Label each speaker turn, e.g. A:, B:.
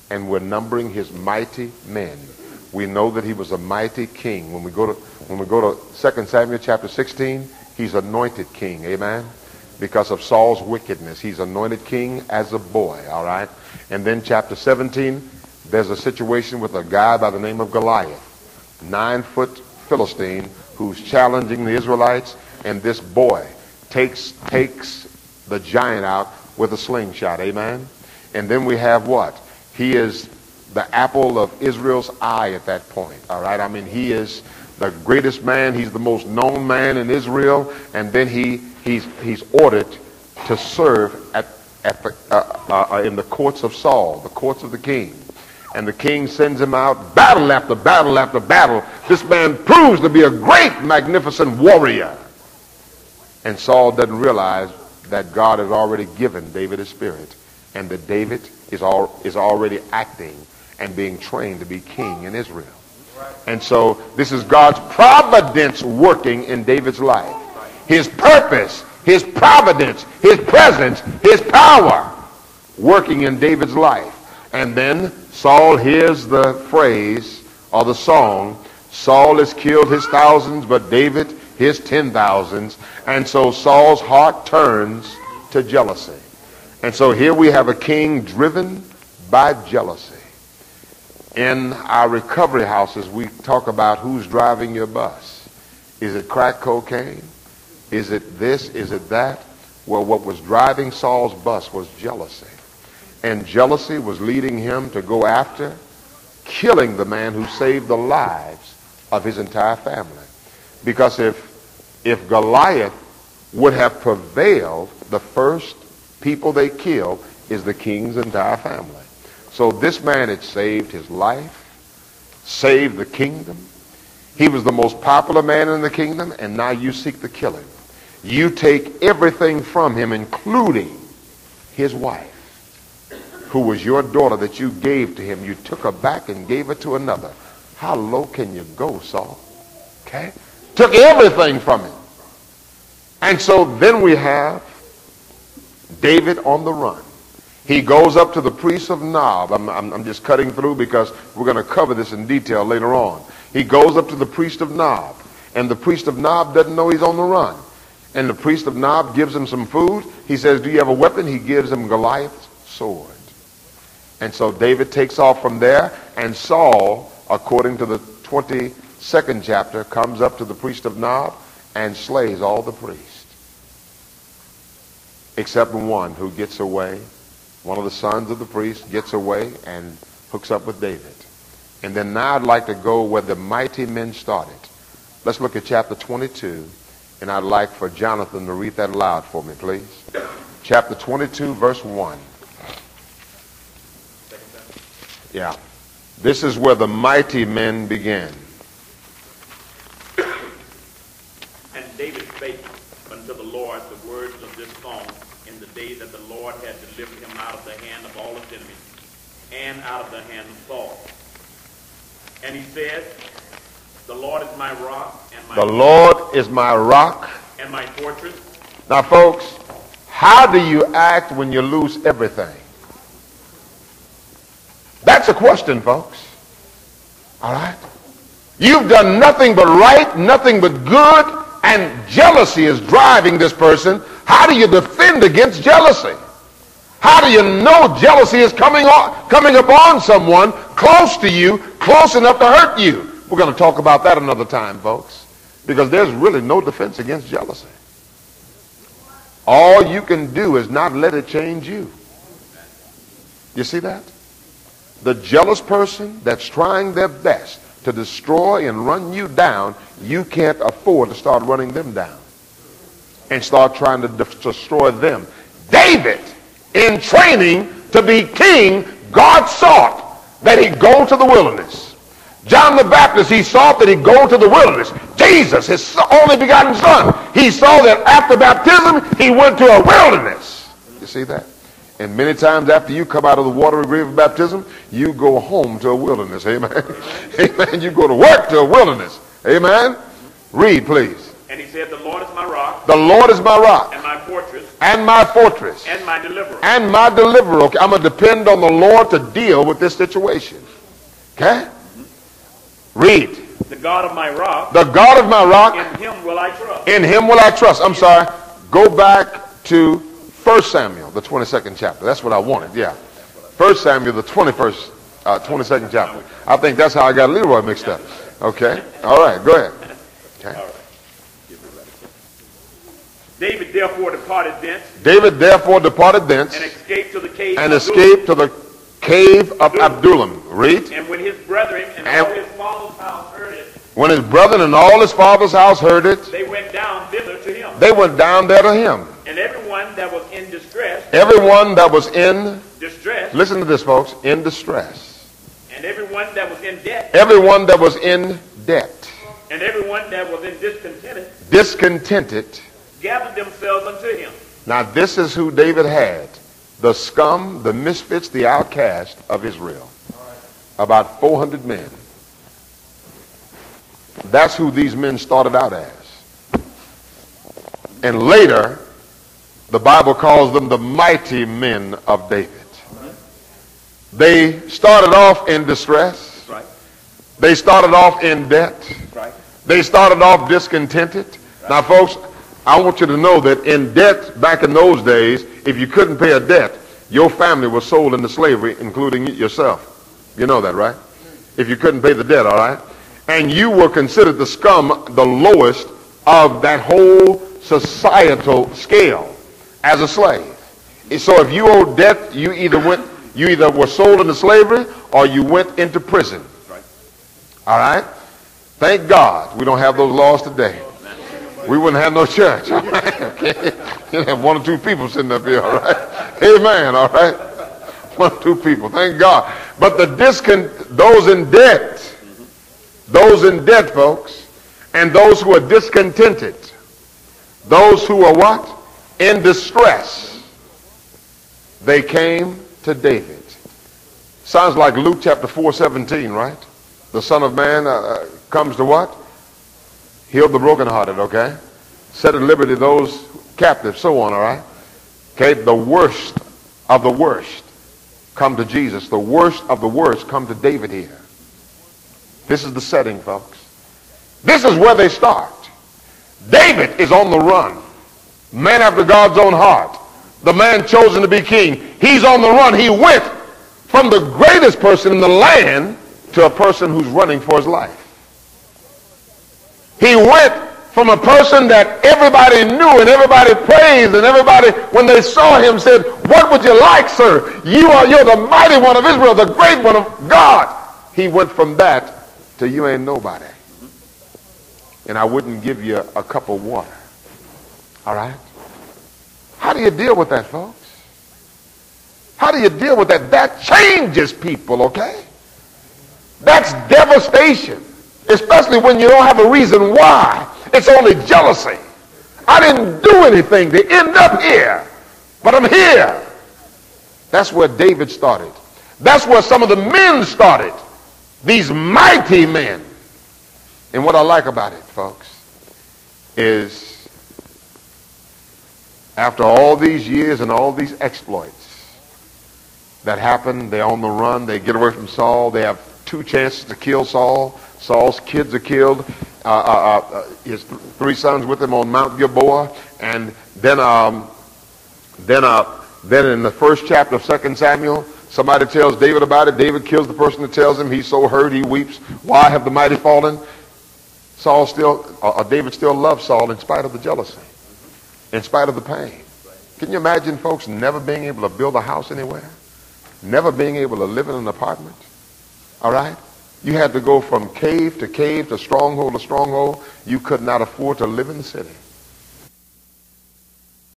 A: and we're numbering his mighty men. We know that he was a mighty king. When we go to 2 Samuel chapter 16, he's anointed king. Amen. Because of Saul's wickedness, he's anointed king as a boy. All right. And then chapter 17, there's a situation with a guy by the name of Goliath, 9-foot Philistine, who's challenging the Israelites, and this boy takes the giant out with a slingshot. Amen. And then we have what? He is the apple of Israel's eye at that point. All right. I mean, he is the greatest man. He's the most known man in Israel. And then he's ordered to serve in the courts of Saul, the courts of the king. And the king sends him out, battle after battle after battle. This man proves to be a great, magnificent warrior. And Saul doesn't realize that God has already given David his spirit, and that David is already acting and being trained to be king in Israel. And so this is God's providence working in David's life. His purpose, his providence, his presence, his power working in David's life. And then Saul hears the phrase or the song, Saul has killed his thousands, but David his 10,000s. And so Saul's heart turns to jealousy. And so here we have a king driven by jealousy. In our recovery houses, we talk about who's driving your bus. Is it crack cocaine? Is it this? Is it that? Well, what was driving Saul's bus was jealousy. And jealousy was leading him to go after killing the man who saved the lives of his entire family. Because if Goliath would have prevailed, the first people they killed is the king's entire family. So this man had saved his life, saved the kingdom. He was the most popular man in the kingdom, and now you seek to kill him. You take everything from him, including his wife, who was your daughter that you gave to him. You took her back and gave her to another. How low can you go, Saul? Okay? Took everything from him. And so then we have David on the run. He goes up to the priest of Nob. I'm just cutting through because we're going to cover this in detail later on. He goes up to the priest of Nob, and the priest of Nob doesn't know he's on the run. And the priest of Nob gives him some food. He says, do you have a weapon? He gives him Goliath's sword. And so David takes off from there, and Saul, according to the 22nd chapter, comes up to the priest of Nob and slays all the priests, except one who gets away. One of the sons of the priest gets away and hooks up with David. And then now I'd like to go where the mighty men started. Let's look at chapter 22, and I'd like for Jonathan to read that aloud for me, please. Chapter 22, verse 1. Yeah. This is where the mighty men began.
B: And David spake unto the Lord the words of this song in the day that the Lord had delivered him out of the hand of all his enemies and out of the hand of Saul. And he said, the Lord is my rock and my
A: The Lord is my rock
B: and my fortress.
A: Now, folks, how do you act when you lose everything? That's a question, folks. All right? You've done nothing but right, nothing but good, and jealousy is driving this person. How do you defend against jealousy? How do you know jealousy is coming upon someone close to you, close enough to hurt you? We're going to talk about that another time, folks, because there's really no defense against jealousy. All you can do is not let it change you. You see that? The jealous person that's trying their best to destroy and run you down, you can't afford to start running them down and start trying to destroy them. David, in training to be king, God sought that he go to the wilderness. John the Baptist, he sought that he go to the wilderness. Jesus, his only begotten son, he saw that after baptism, he went to a wilderness. You see that? And many times after you come out of the watery grave of baptism, you go home to a wilderness. Amen. Amen. You go to work to a wilderness. Amen. Read, please.
B: And he said, the Lord is my rock.
A: The Lord is my rock.
B: And my fortress.
A: and my fortress,
B: and my deliverer.
A: and my deliverer. Okay, I'm going to depend on the Lord to deal with this situation. Okay? Read.
B: The God of my rock.
A: The God of my rock.
B: In him will I trust.
A: In him will I trust. I'm sorry. Go back to 1 Samuel, the 22nd chapter. That's what I wanted. Yeah. 1 Samuel, the 22nd chapter. I think that's how I got Leroy mixed up. Okay. All right. Go ahead. Okay.
B: All right. David therefore departed thence.
A: David therefore departed thence.
B: And escaped to the cave.
A: And escaped to the cave of Adullam. Read.
B: And when his brethren and all his father's house heard it.
A: When his brethren and all his father's house heard it.
B: They went down thither to him.
A: They went down there to him.
B: And everyone that was in distress.
A: Everyone that was in
B: distress.
A: Listen to this, folks. In distress.
B: And everyone that was in debt.
A: Everyone that was in debt.
B: And everyone that was in discontented.
A: Discontented.
B: Gathered themselves unto him.
A: Now this is who David had. The scum, the misfits, the outcast of Israel. About 400 men. That's who these men started out as. And later, the Bible calls them the mighty men of David. They started off in distress.
B: Right.
A: They started off in debt.
B: Right.
A: They started off discontented. Right. Now, folks, I want you to know that in debt back in those days, if you couldn't pay a debt, your family was sold into slavery, including yourself. You know that, right? If you couldn't pay the debt, all right? And you were considered the scum, the lowest of that whole societal scale as a slave. So if you owed debt, you either were sold into slavery or you went into prison.
B: Right.
A: All right? Thank God we don't have those laws today. We wouldn't have no church. All right? Okay. You'd have one or two people sitting up here, all right? Amen, all right? One or two people, thank God. But those in debt, folks, and those who are discontented, those who are what? In distress, they came to David. Sounds like Luke chapter 4:17, right? The Son of Man comes to what? Heal the brokenhearted, okay? Set at liberty those captives, so on, all right? Okay, the worst of the worst come to Jesus. The worst of the worst come to David here. This is the setting, folks. This is where they start. David is on the run. Man after God's own heart. The man chosen to be king. He's on the run. He went from the greatest person in the land to a person who's running for his life. He went from a person that everybody knew and everybody praised and everybody, when they saw him, said, "What would you like, sir? You're the mighty one of Israel, the great one of God." He went from that to "You ain't nobody. And I wouldn't give you a cup of water." All right? How do you deal with that, folks? How do you deal with that? That changes people, okay? That's devastation. Especially when you don't have a reason why. It's only jealousy. I didn't do anything to end up here, but I'm here. That's where David started. That's where some of the men started. These mighty men. And what I like about it, folks, is after all these years and all these exploits that happen, they're on the run, they get away from Saul, they have 2 chances to kill Saul. Saul's kids are killed. His 3 sons with him on Mount Gilboa. And then in the first chapter of 2 Samuel, somebody tells David about it. David kills the person that tells him. He's so hurt, he weeps. Why have the mighty fallen? David still loves Saul in spite of the jealousy, in spite of the pain. Can you imagine, folks, never being able to build a house anywhere? Never being able to live in an apartment? All right? You had to go from cave to stronghold to stronghold. You could not afford to live in the city.